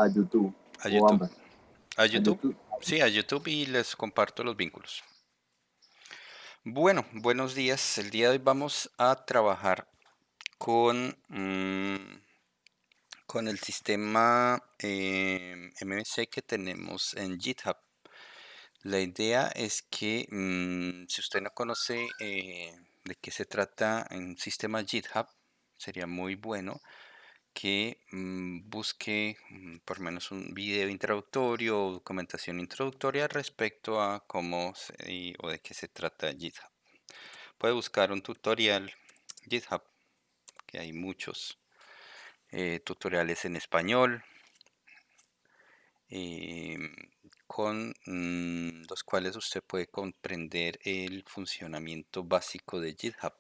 a YouTube A o YouTube. ambas. A A YouTube. YouTube. Sí, a YouTube y les comparto los vínculos. Bueno, buenos días. El día de hoy vamos a trabajar con, con el sistema MVC que tenemos en GitHub. La idea es que si usted no conoce de qué se trata en sistema GitHub, sería muy bueno que busque por lo menos un video introductorio o documentación introductoria respecto a cómo o de qué se trata GitHub. Puede buscar un tutorial GitHub, que hay muchos tutoriales en español, em, con los cuales usted puede comprender el funcionamiento básico de GitHub.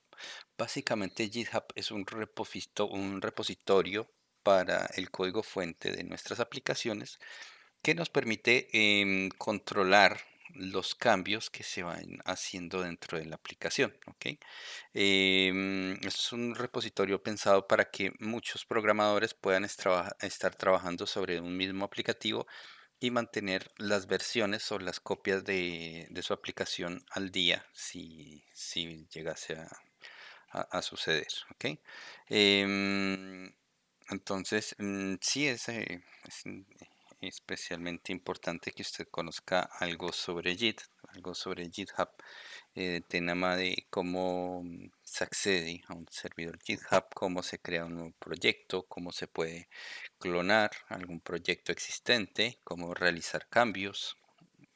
Básicamente GitHub es un repositorio para el código fuente de nuestras aplicaciones que nos permite controlar los cambios que se van haciendo dentro de la aplicación, ¿ok? Es un repositorio pensado para que muchos programadores puedan estar trabajando sobre un mismo aplicativo y mantener las versiones o las copias de su aplicación al día si llegase a suceder, ¿ok? Em, entonces, sí especialmente importante que usted conozca algo sobre algo sobre GitHub, tema de cómo se accede a un servidor GitHub, cómo se crea un nuevo proyecto, cómo se puede clonar algún proyecto existente, cómo realizar cambios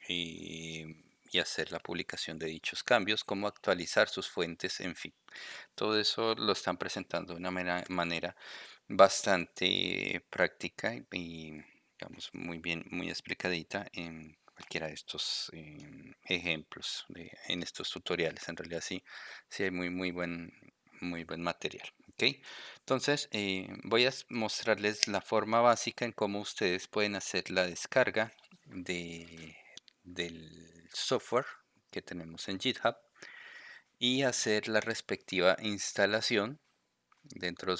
y, y hacer la publicación de dichos cambios, cómo actualizar sus fuentes, en fin. Todo eso lo están presentando de una manera bastante práctica y, digamos, muy bien, muy explicadita en cualquiera de estos ejemplos, en estos tutoriales. En realidad sí, sí hay muy buen material. ¿Ok? Entonces, voy a mostrarles la forma básica en cómo ustedes pueden hacer la descarga del software que tenemos en GitHub y hacer la respectiva instalación dentro de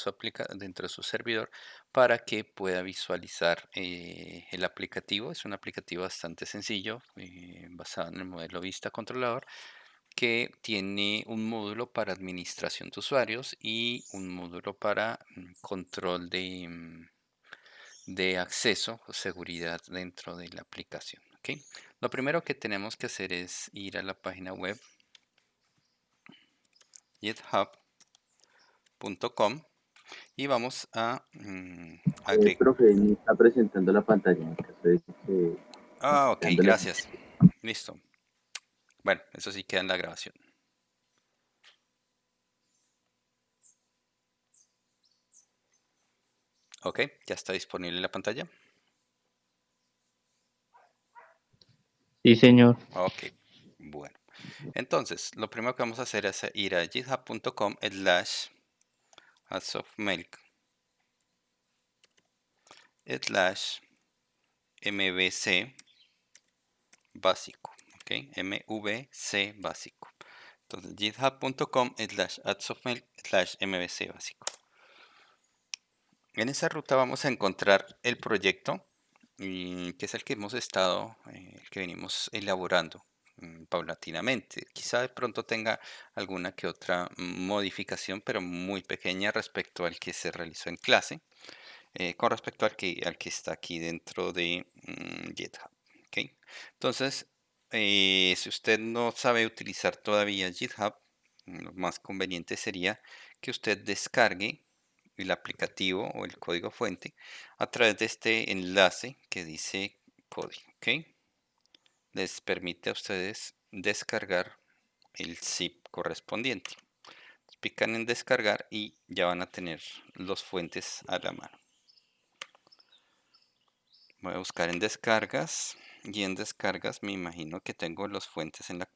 su servidor para que pueda visualizar el aplicativo. Es un aplicativo bastante sencillo, basado en el modelo vista controlador, que tiene un módulo para administración de usuarios y un módulo para control de acceso o seguridad dentro de la aplicación. ¿Ok? Lo primero que tenemos que hacer es ir a la página web github.com y vamos a agregar. Profe, me está presentando la pantalla en caso de que Ah, ok, dándole. gracias. Listo. Bueno, eso sí queda en la grabación. Ok, ya está disponible la pantalla. Sí, señor. Ok, bueno. Entonces, lo primero que vamos a hacer es ir a github.com/milk/mbc básico. Ok, MVC básico. Entonces, github.com/adsofmilk/mbc básico. En esa ruta vamos a encontrar el proyecto, que es el que hemos estado, el que venimos elaborando paulatinamente. Quizá de pronto tenga alguna que otra modificación, pero muy pequeña respecto al que se realizó en clase, con respecto al que está aquí dentro de GitHub. ¿Ok? Entonces, si usted no sabe utilizar todavía GitHub, lo más conveniente sería que usted descargue el aplicativo o el código fuente a través de este enlace que dice código. ¿Ok? Les permite a ustedes descargar el zip correspondiente. Pican en descargar y ya van a tener los fuentes a la mano. Voy a buscar en descargas y en descargas me imagino que tengo los fuentes en la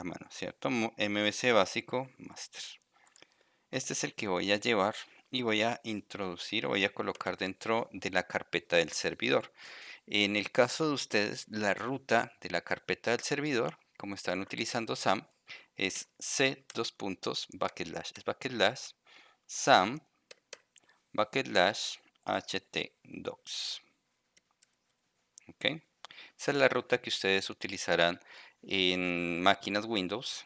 mano, ¿cierto? MVC básico master. Este es el que voy a llevar y voy a introducir o voy a colocar dentro de la carpeta del servidor. En el caso de ustedes, la ruta de la carpeta del servidor, como están utilizando SAM, es c dos puntos backslash SAM backslash htdocs. Esa es la ruta que ustedes utilizarán en máquinas Windows.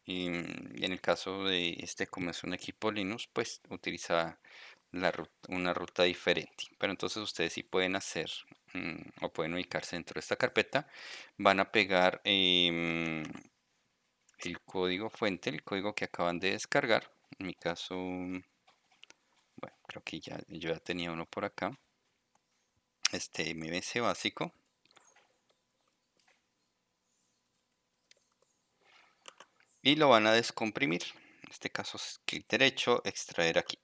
Y en el caso de como es un equipo Linux, pues utiliza una ruta diferente. Pero entonces ustedes sí pueden hacer o pueden ubicarse dentro de esta carpeta. Van a pegar el código fuente, el código que acaban de descargar. En mi caso, bueno, creo que yo ya tenía uno por acá. Este MVC básico. Y lo van a descomprimir. En este caso es clic derecho, extraer aquí.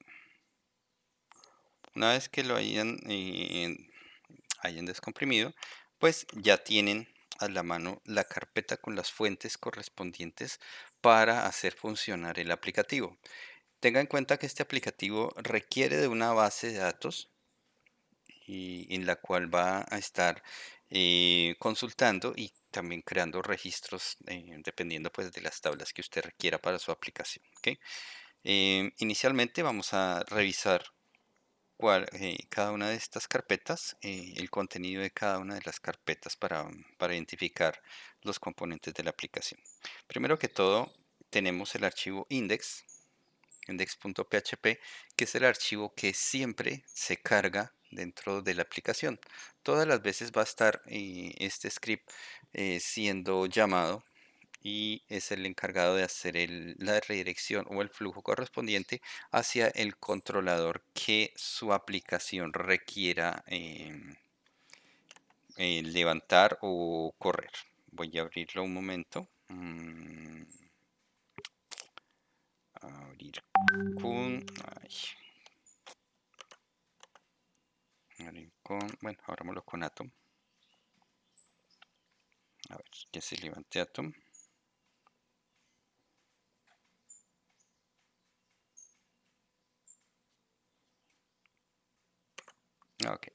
Una vez que lo hayan descomprimido, pues ya tienen a la mano la carpeta con las fuentes correspondientes para hacer funcionar el aplicativo. Tenga en cuenta que este aplicativo requiere de una base de datos y en la cual va a estar consultando y también creando registros dependiendo pues de las tablas que usted requiera para su aplicación. ¿Ok? Inicialmente vamos a revisar cada una de estas carpetas, el contenido de cada una de las carpetas para identificar los componentes de la aplicación. Primero que todo, tenemos el archivo index.php, que es el archivo que siempre se carga dentro de la aplicación. Todas las veces va a estar este script siendo llamado y es el encargado de hacer la redirección o el flujo correspondiente hacia el controlador que su aplicación requiera levantar o correr. Voy a abrirlo un momento. Abrir con... ay, abrir con... Bueno, abrámoslo con Atom. A ver, que se levante Atom. Ok.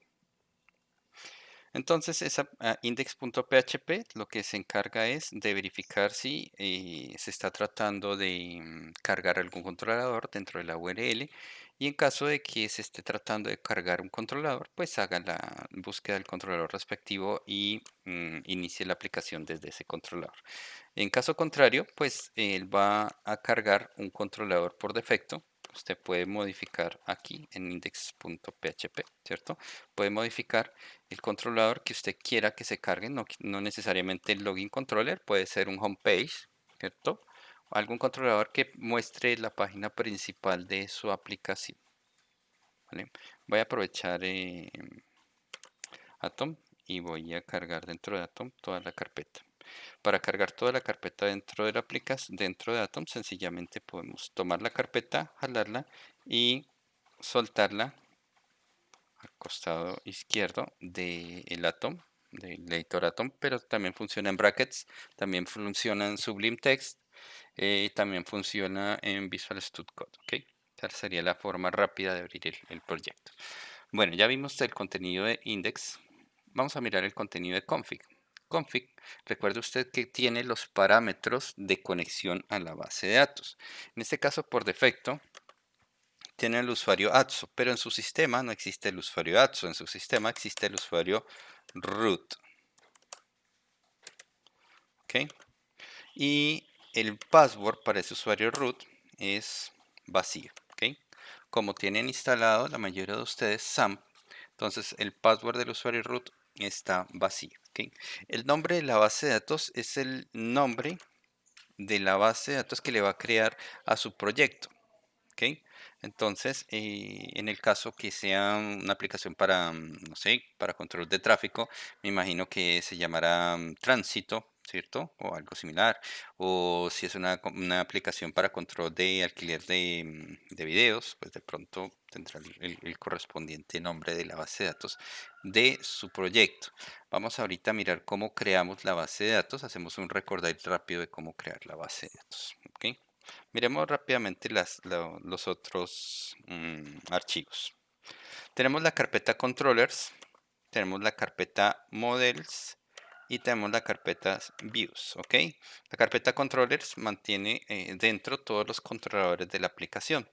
Entonces, esa index.php lo que se encarga es de verificar si se está tratando de cargar algún controlador dentro de la URL y en caso de que se esté tratando de cargar un controlador, pues haga la búsqueda del controlador respectivo y inicie la aplicación desde ese controlador. En caso contrario, pues él va a cargar un controlador por defecto. Usted puede modificar aquí en index.php, ¿cierto? Puede modificar el controlador que usted quiera que se cargue, no necesariamente el login controller, puede ser un homepage, ¿cierto? O algún controlador que muestre la página principal de su aplicación. ¿Vale? Voy a aprovechar Atom y voy a cargar dentro de Atom toda la carpeta. Para cargar toda la carpeta dentro de la aplicación, dentro de Atom, sencillamente podemos tomar la carpeta, jalarla y soltarla al costado izquierdo del Atom, del editor Atom, pero también funciona en brackets, también funciona en Sublime Text, también funciona en Visual Studio Code, ¿ok? Esa sería la forma rápida de abrir el proyecto. Bueno, ya vimos el contenido de index. Vamos a mirar el contenido de config. Config, recuerde usted que tiene los parámetros de conexión a la base de datos. En este caso, por defecto, tiene el usuario ATSO, pero en su sistema no existe el usuario ATSO. En su sistema existe el usuario root. ¿Ok? Y el password para ese usuario root es vacío. ¿Ok? Como tienen instalado la mayoría de ustedes SAMP, entonces el password del usuario root está vacío. ¿Ok? El nombre de la base de datos es el nombre de la base de datos que le va a crear a su proyecto. ¿Ok? Entonces, en el caso que sea una aplicación para, no sé, para control de tráfico, me imagino que se llamará Tránsito, ¿cierto? O algo similar. O si es una aplicación para control de alquiler de videos, pues de pronto tendrá el correspondiente nombre de la base de datos de su proyecto. Vamos ahorita a mirar cómo creamos la base de datos. Hacemos un recordar rápido de cómo crear la base de datos. ¿Ok? Miremos rápidamente los otros archivos. Tenemos la carpeta controllers, tenemos la carpeta models y tenemos la carpeta views, ¿ok? La carpeta controllers mantiene dentro todos los controladores de la aplicación.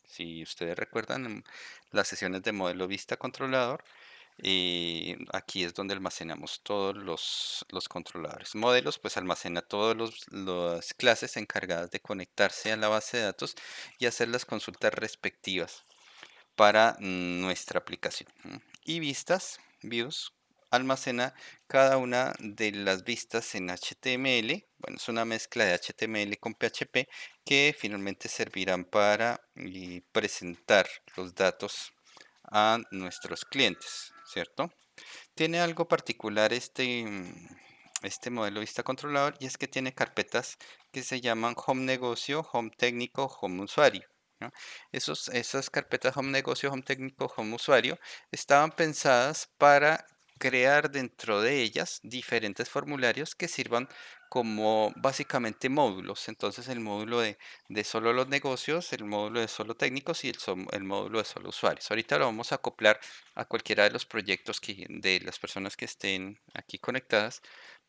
Si ustedes recuerdan las sesiones de modelo vista controlador, y aquí es donde almacenamos todos los controladores. Modelos, pues almacena todas las clases encargadas de conectarse a la base de datos y hacer las consultas respectivas para nuestra aplicación. Y vistas, views, almacena cada una de las vistas en HTML. Bueno, es una mezcla de HTML con PHP que finalmente servirán para presentar los datos a nuestros clientes, ¿cierto? Tiene algo particular este modelo vista controlador, y es que tiene carpetas que se llaman Home Negocio, Home Técnico, Home Usuario, ¿no? Esas carpetas Home Negocio, Home Técnico, Home Usuario estaban pensadas para crear dentro de ellas diferentes formularios que sirvan como básicamente módulos. Entonces el módulo de solo los negocios, el módulo de solo técnicos y el módulo de solo usuarios. Ahorita lo vamos a acoplar a cualquiera de los proyectos de las personas que estén aquí conectadas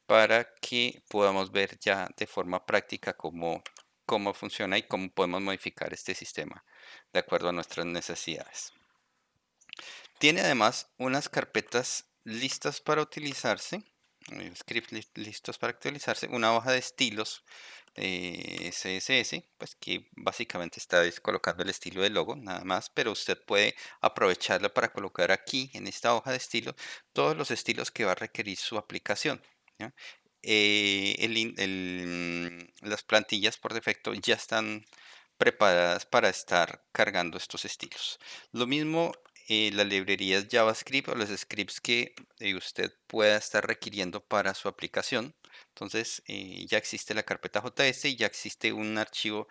para que podamos ver ya de forma práctica cómo funciona y cómo podemos modificar este sistema de acuerdo a nuestras necesidades. Tiene además unas carpetas listas para utilizarse, scripts listos para actualizarse, una hoja de estilos CSS, pues que básicamente está colocando el estilo del logo, nada más, pero usted puede aprovecharla para colocar aquí en esta hoja de estilos todos los estilos que va a requerir su aplicación, ¿ya? Las plantillas por defecto ya están preparadas para estar cargando estos estilos. Lo mismo las librerías JavaScript o los scripts que usted pueda estar requiriendo para su aplicación. Entonces ya existe la carpeta JS y ya existe un archivo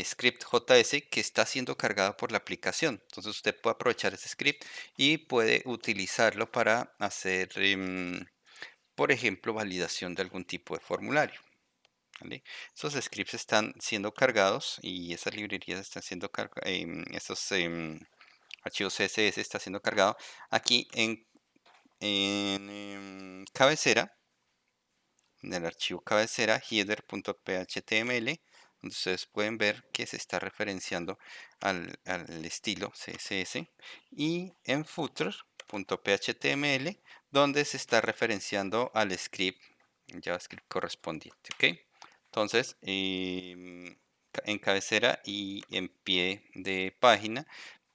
script JS que está siendo cargado por la aplicación. Entonces usted puede aprovechar ese script y puede utilizarlo para hacer, por ejemplo, validación de algún tipo de formulario. ¿Vale? Esos scripts están siendo cargados y esas librerías están siendo cargadas, estos archivos CSS está siendo cargado aquí en cabecera, en el archivo cabecera header.phTML, donde ustedes pueden ver que se está referenciando al estilo CSS, y en footer.phTML, donde se está referenciando al script JavaScript correspondiente. ¿Ok? Entonces, en cabecera y en pie de página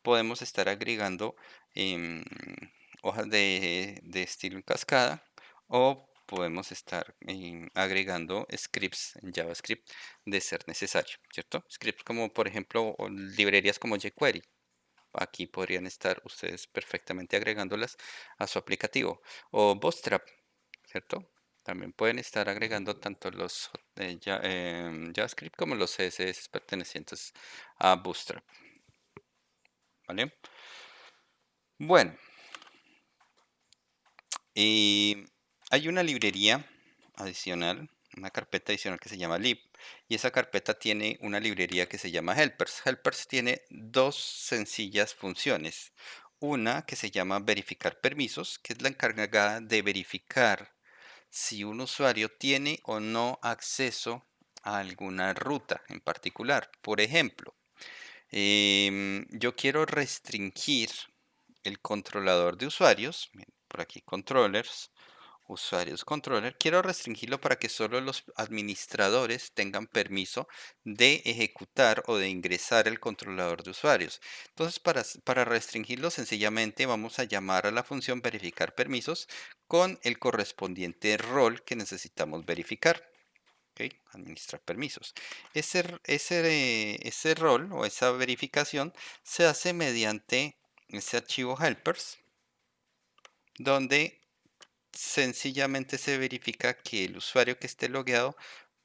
podemos estar agregando hojas de estilo en cascada, o podemos estar agregando scripts en JavaScript de ser necesario, ¿cierto? Scripts como, por ejemplo, o librerías como jQuery. Aquí podrían estar ustedes perfectamente agregándolas a su aplicativo. O Bootstrap, ¿cierto? También pueden estar agregando tanto los JavaScript como los CSS pertenecientes a Bootstrap. ¿Vale? Bueno, y hay una librería adicional, una carpeta adicional que se llama lib, y esa carpeta tiene una librería que se llama helpers. Helpers tiene dos sencillas funciones. Una que se llama verificar permisos, que es la encargada de verificar si un usuario tiene o no acceso a alguna ruta en particular. Por ejemplo, yo quiero restringir el controlador de usuarios, por aquí controllers, usuarios controller, quiero restringirlo para que solo los administradores tengan permiso de ejecutar o de ingresar el controlador de usuarios. Entonces, para restringirlo, sencillamente vamos a llamar a la función verificar permisos con el correspondiente rol que necesitamos verificar. ¿Ok? Administrar permisos. Ese rol o esa verificación se hace mediante ese archivo helpers, donde sencillamente se verifica que el usuario que esté logueado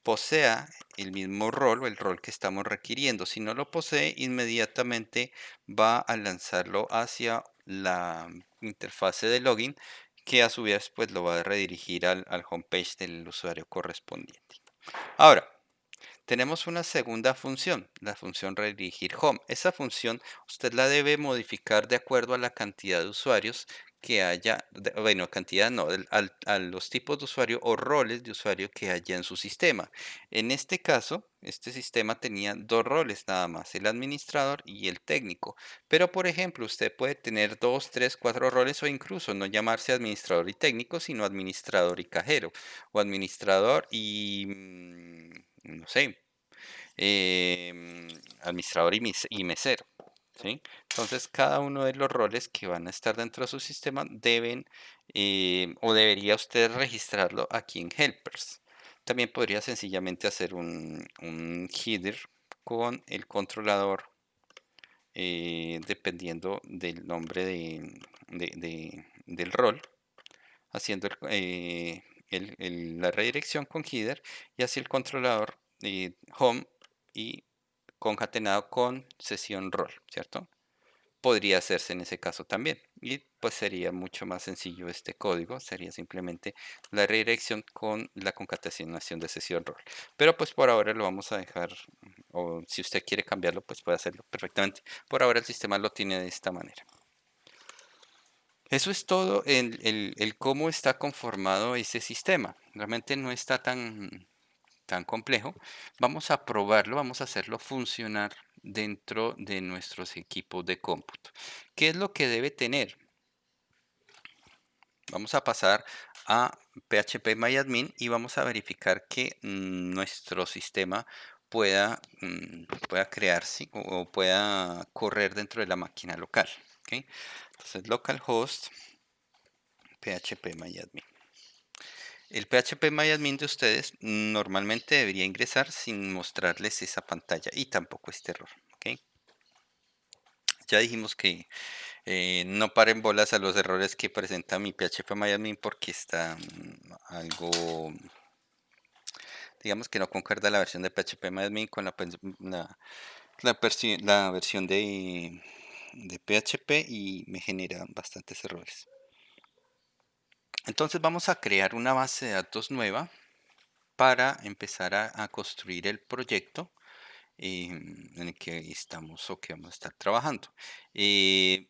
posea el mismo rol o el rol que estamos requiriendo. Si no lo posee, inmediatamente va a lanzarlo hacia la interfase de login, que a su vez pues lo va a redirigir al homepage del usuario correspondiente. Ahora, tenemos una segunda función, la función redirigir home. Esa función usted la debe modificar de acuerdo a la cantidad de usuarios que haya, bueno, cantidad no, a los tipos de usuario o roles de usuario que haya en su sistema. En este caso, este sistema tenía dos roles nada más, el administrador y el técnico. Pero, por ejemplo, usted puede tener dos, tres, cuatro roles o incluso no llamarse administrador y técnico, sino administrador y cajero o administrador y, no sé, administrador y mesero, ¿sí? Entonces, cada uno de los roles que van a estar dentro de su sistema deben o debería usted registrarlo aquí en Helpers. También podría sencillamente hacer un header con el controlador dependiendo del nombre del rol, haciendo la redirección con header y así el controlador home y concatenado con sesión rol, ¿cierto? Podría hacerse en ese caso también. Y pues sería mucho más sencillo este código. Sería simplemente la redirección con la concatenación de sesión rol. Pero pues por ahora lo vamos a dejar, o si usted quiere cambiarlo, pues puede hacerlo perfectamente. Por ahora el sistema lo tiene de esta manera. Eso es todo el cómo está conformado ese sistema. Realmente no está tan complejo. Vamos a probarlo, vamos a hacerlo funcionar dentro de nuestros equipos de cómputo. ¿Qué es lo que debe tener? Vamos a pasar a phpMyAdmin y vamos a verificar que nuestro sistema pueda crearse o pueda correr dentro de la máquina local. ¿Ok? Entonces, localhost phpMyAdmin. El phpMyAdmin de ustedes normalmente debería ingresar sin mostrarles esa pantalla y tampoco este error. ¿Ok? Ya dijimos que no paren bolas a los errores que presenta mi phpMyAdmin porque está algo, digamos que no concuerda la versión de phpMyAdmin con la versión de PHP y me genera bastantes errores. Entonces vamos a crear una base de datos nueva para empezar a construir el proyecto en el que estamos o que vamos a estar trabajando.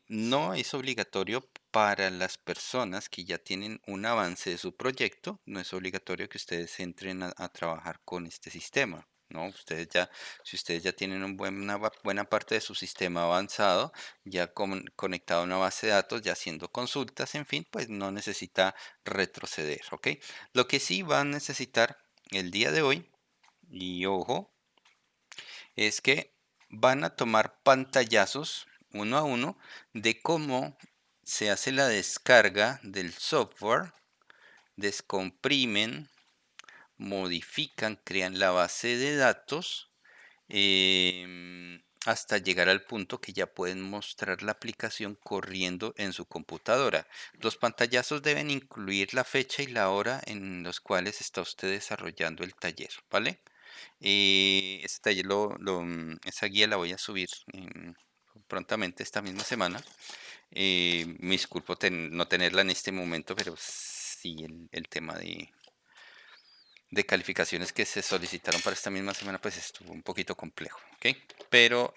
No es obligatorio para las personas que ya tienen un avance de su proyecto, no es obligatorio que ustedes entren a trabajar con este sistema. ¿No? Si ustedes ya tienen una buena parte de su sistema avanzado, ya conectado a una base de datos, ya haciendo consultas, en fin, pues no necesita retroceder, ¿ok? Lo que sí va a necesitar el día de hoy, y ojo, es que van a tomar pantallazos uno a uno de cómo se hace la descarga del software, descomprimen, modifican, crean la base de datos hasta llegar al punto que ya pueden mostrar la aplicación corriendo en su computadora. Los pantallazos deben incluir la fecha y la hora en los cuales está usted desarrollando el taller, ¿vale? Ese taller esa guía la voy a subir prontamente esta misma semana. Me disculpo no tenerla en este momento, pero sí el tema de calificaciones que se solicitaron para esta misma semana, pues estuvo un poquito complejo, ¿ok? Pero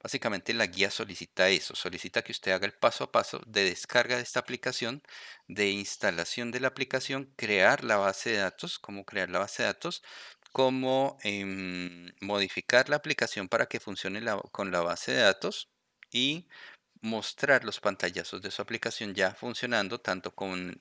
básicamente la guía solicita eso, solicita que usted haga el paso a paso de descarga de esta aplicación, de instalación de la aplicación, crear la base de datos, cómo crear la base de datos, cómo modificar la aplicación para que funcione con la base de datos y mostrar los pantallazos de su aplicación ya funcionando tanto con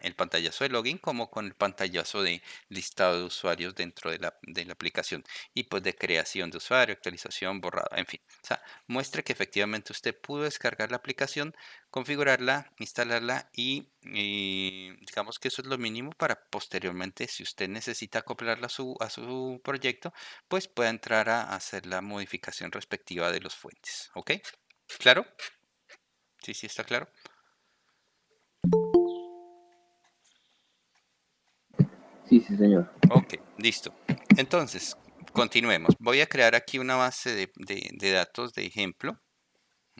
el pantallazo de login como con el pantallazo de listado de usuarios dentro de la aplicación y pues de creación de usuario, actualización, borrado, en fin. O sea, muestre que efectivamente usted pudo descargar la aplicación, configurarla, instalarla y digamos que eso es lo mínimo para posteriormente, si usted necesita acoplarla a su proyecto, pues pueda entrar a hacer la modificación respectiva de los fuentes. ¿Ok? ¿Claro? Sí, sí, está claro. Sí, sí, señor. Ok, listo. Entonces, continuemos. Voy a crear aquí una base de datos de ejemplo.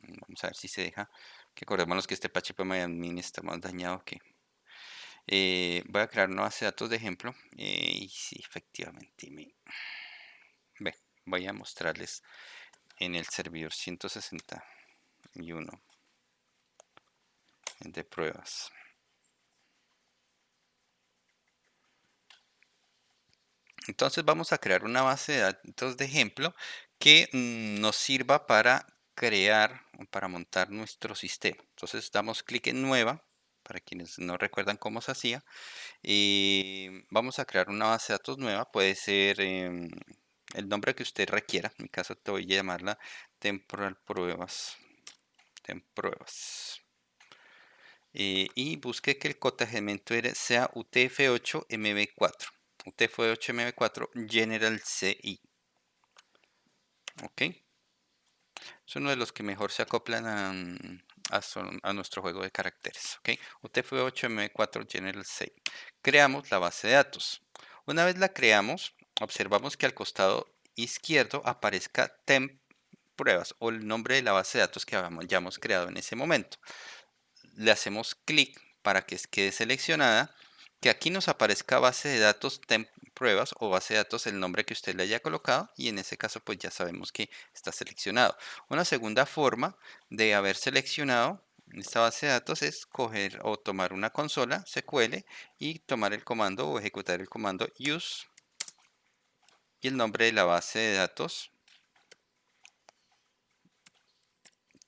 Vamos a ver si se deja. Que acordémonos que este phpMyAdmin está más dañado que... voy a crear una base de datos de ejemplo. Y sí, efectivamente. Ve, voy a mostrarles en el servidor 161. de pruebas. Entonces vamos a crear una base de datos de ejemplo que nos sirva para crear, para montar nuestro sistema. Entonces damos clic en nueva, para quienes no recuerdan cómo se hacía, y vamos a crear una base de datos nueva. Puede ser el nombre que usted requiera. En mi caso te voy a llamarla temporal pruebas. Pruebas. Y busque que el cotejamiento sea UTF-8 MB4. UTF-8 MB4 General CI. Ok. Es uno de los que mejor se acoplan a nuestro juego de caracteres. Ok. UTF-8 MB4 General CI. Creamos la base de datos. Una vez la creamos, observamos que al costado izquierdo aparezca temp pruebas o el nombre de la base de datos que hayamos creado en ese momento. Le hacemos clic para que quede seleccionada, que aquí nos aparezca base de datos temp pruebas o base de datos el nombre que usted le haya colocado, y en ese caso pues ya sabemos que está seleccionado. Una segunda forma de haber seleccionado esta base de datos es coger o tomar una consola SQL y tomar el comando o ejecutar el comando use y el nombre de la base de datos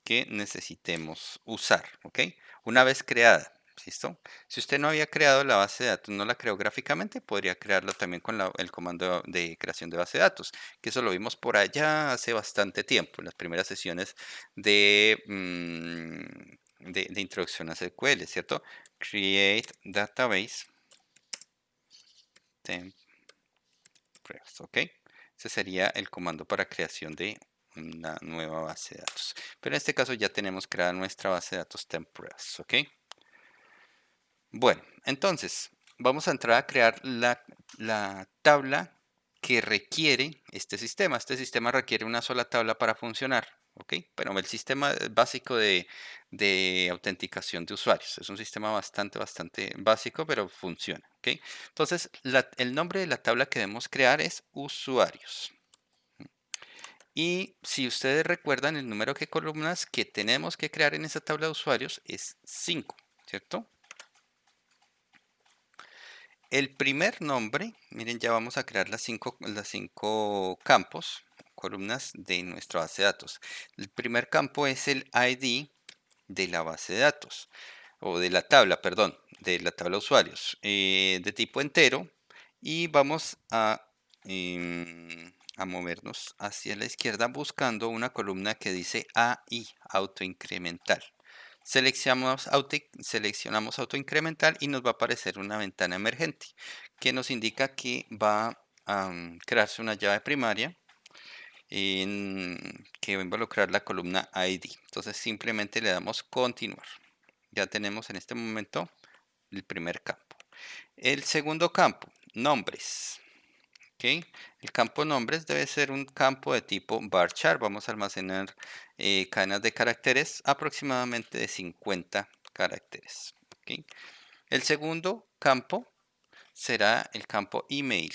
que necesitemos usar, ¿ok? Una vez creada, ¿listo? Si usted no había creado la base de datos, no la creó gráficamente, podría crearlo también con el comando de creación de base de datos, que eso lo vimos por allá hace bastante tiempo, en las primeras sesiones de introducción a SQL, ¿cierto? Create database temp pruebas, ¿ok? Ese sería el comando para creación de una nueva base de datos. Pero en este caso ya tenemos creada nuestra base de datos temp pruebas, ¿ok? Bueno, entonces vamos a entrar a crear la tabla que requiere este sistema. Este sistema requiere una sola tabla para funcionar, ¿ok? Pero el sistema básico de autenticación de usuarios. Es un sistema bastante básico, pero funciona, ¿ok? Entonces, el nombre de la tabla que debemos crear es usuarios. Y si ustedes recuerdan, el número de columnas que tenemos que crear en esa tabla de usuarios es 5, ¿cierto? El primer nombre, miren, ya vamos a crear las cinco campos, columnas de nuestra base de datos. El primer campo es el ID de la base de datos, o de la tabla, perdón, de la tabla de usuarios, de tipo entero, y vamos a movernos hacia la izquierda buscando una columna que dice AI, autoincremental. Seleccionamos autoincremental y nos va a aparecer una ventana emergente que nos indica que va a crearse una llave primaria que va a involucrar la columna ID. Entonces simplemente le damos continuar. Ya tenemos en este momento el primer campo. El segundo campo, nombres. ¿Okay? El campo nombres debe ser un campo de tipo varchar. Vamos a almacenar cadenas de caracteres aproximadamente de 50 caracteres. ¿Okay? El segundo campo será el campo email.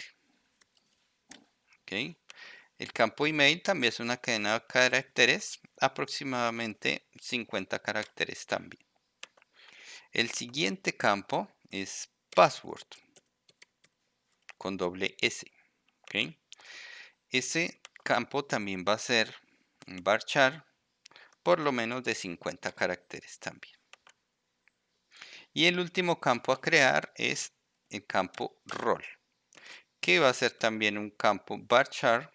¿Okay? El campo email también es una cadena de caracteres, aproximadamente 50 caracteres también. El siguiente campo es password, con doble S. ¿Okay? Ese campo también va a ser un varchar por lo menos de 50 caracteres también. Y el último campo a crear es el campo rol, que va a ser también un campo varchar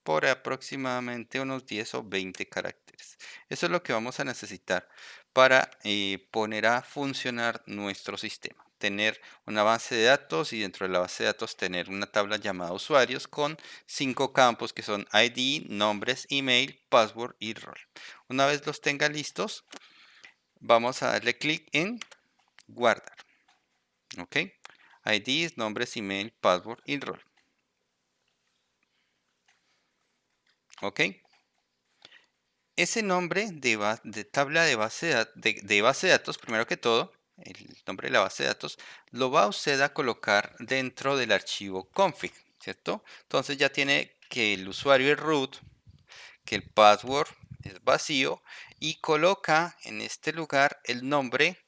por aproximadamente unos 10 o 20 caracteres. Eso es lo que vamos a necesitar para poner a funcionar nuestro sistema. Tener una base de datos y dentro de la base de datos tener una tabla llamada usuarios con 5 campos que son ID, nombres, email, password y rol. Una vez los tenga listos, vamos a darle clic en guardar. ¿Ok? IDs, nombres, email, password y rol. ¿Ok? Ese nombre de tabla de base de datos, primero que todo, el nombre de la base de datos, lo va usted a colocar dentro del archivo config, ¿cierto? Entonces ya tiene que el usuario es root, que el password es vacío y coloca en este lugar el nombre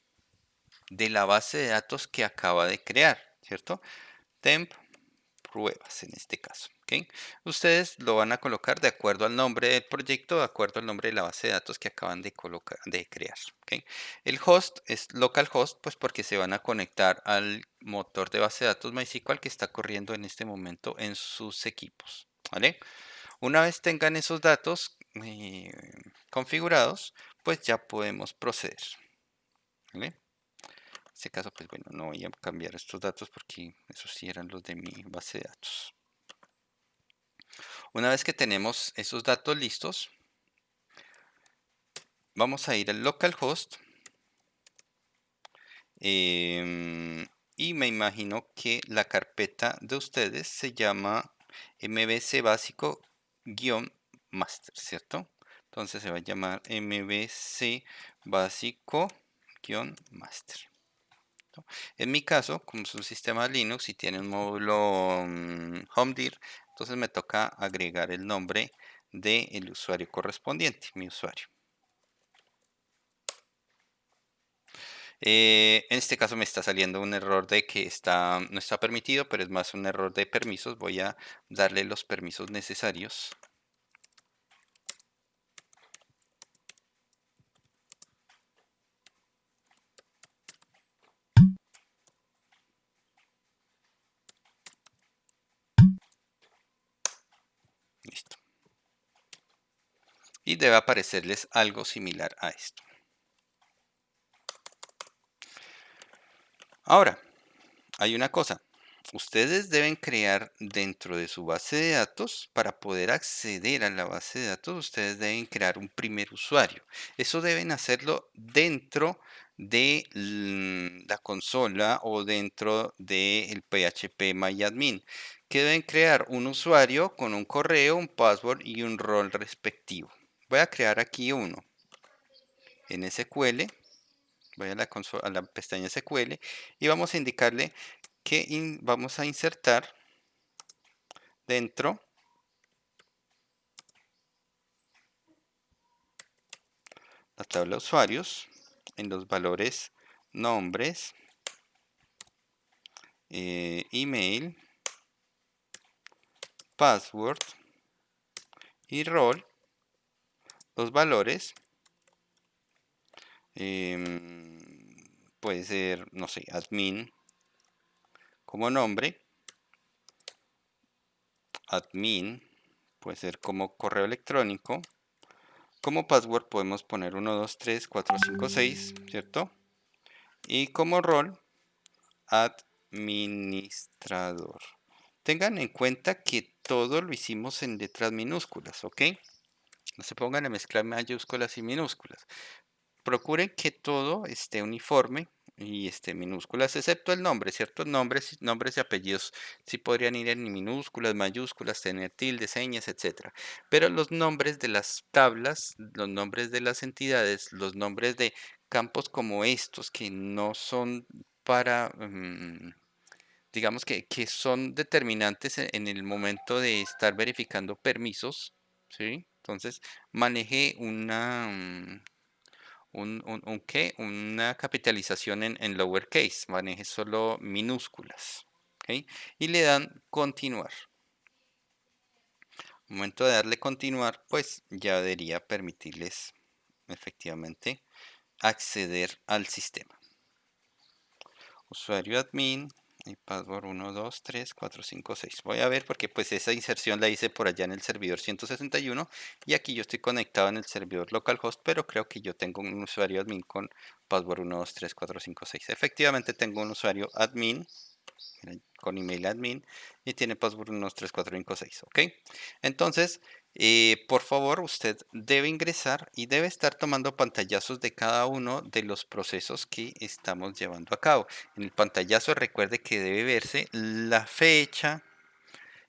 de la base de datos que acaba de crear, ¿cierto? Temp pruebas en este caso, ¿ok? Ustedes lo van a colocar de acuerdo al nombre del proyecto, de acuerdo al nombre de la base de datos que acaban de colocar, de crear, ¿ok? El host es localhost, pues porque se van a conectar al motor de base de datos MySQL que está corriendo en este momento en sus equipos, ¿vale? Una vez tengan esos datos configurados, pues ya podemos proceder, ¿vale? En este caso, pues bueno, no voy a cambiar estos datos porque esos sí eran los de mi base de datos. Una vez que tenemos esos datos listos, vamos a ir al localhost y me imagino que la carpeta de ustedes se llama mbc básico-master, ¿cierto? Entonces se va a llamar mbc básico-master. En mi caso, como es un sistema Linux y tiene un módulo HomeDir, entonces me toca agregar el nombre del usuario correspondiente, mi usuario. En este caso me está saliendo un error de que no está permitido, pero es más un error de permisos. Voy a darle los permisos necesarios. Listo. Y debe aparecerles algo similar a esto. Ahora, hay una cosa. Ustedes deben crear dentro de su base de datos, para poder acceder a la base de datos, ustedes deben crear un primer usuario. Eso deben hacerlo dentro de la consola o dentro del phpMyAdmin, que deben crear un usuario con un correo, un password y un rol respectivo. Voy a crear aquí uno en SQL. Voy a a la pestaña SQL y vamos a indicarle que vamos a insertar dentro la tabla de usuarios, en los valores nombres, email, password y rol, los valores, puede ser, no sé, admin como nombre, admin puede ser como correo electrónico, como password podemos poner 1, 2, 3, 4, 5, 6, ¿cierto? Y como rol, administrador. Tengan en cuenta que todo lo hicimos en letras minúsculas, ¿ok? No se pongan a mezclar mayúsculas y minúsculas. Procuren que todo esté uniforme y esté en minúsculas, excepto el nombre, ¿cierto? Nombres y apellidos sí podrían ir en minúsculas, mayúsculas, tener tildes, señas, etcétera. Pero los nombres de las tablas, los nombres de las entidades, los nombres de campos como estos que no son para, digamos que son determinantes en el momento de estar verificando permisos, ¿sí? Entonces, maneje una capitalización en lowercase, maneje solo minúsculas, ¿ok? Y le dan continuar. Al momento de darle continuar, pues ya debería permitirles efectivamente acceder al sistema. Usuario admin y password 1, 2, 3, 4, 5, 6. Voy a ver porque pues esa inserción la hice por allá en el servidor 161 y aquí yo estoy conectado en el servidor localhost, pero creo que yo tengo un usuario admin con password 1, 2, 3, 4, 5, 6. Efectivamente tengo un usuario admin con email admin y tiene password 1, 2, 3, 4, 5, 6. ¿Ok? Entonces, por favor, usted debe ingresar y debe estar tomando pantallazos de cada uno de los procesos que estamos llevando a cabo. En el pantallazo recuerde que debe verse la fecha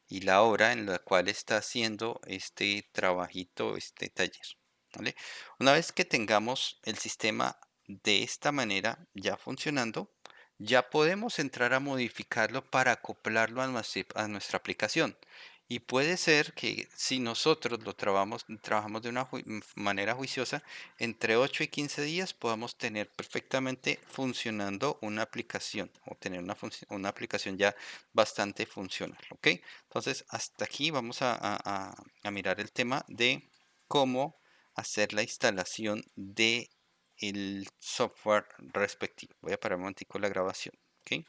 y la hora en la cual está haciendo este trabajito, este taller. ¿Vale? Una vez que tengamos el sistema de esta manera ya funcionando, ya podemos entrar a modificarlo para acoplarlo a nuestra aplicación. Y puede ser que si nosotros lo trabajamos de una manera juiciosa, entre 8 y 15 días podamos tener perfectamente funcionando una aplicación o tener una aplicación ya bastante funcional, ¿ok? Entonces, hasta aquí vamos a mirar el tema de cómo hacer la instalación de el software respectivo. Voy a parar un momentico la grabación, ¿ok?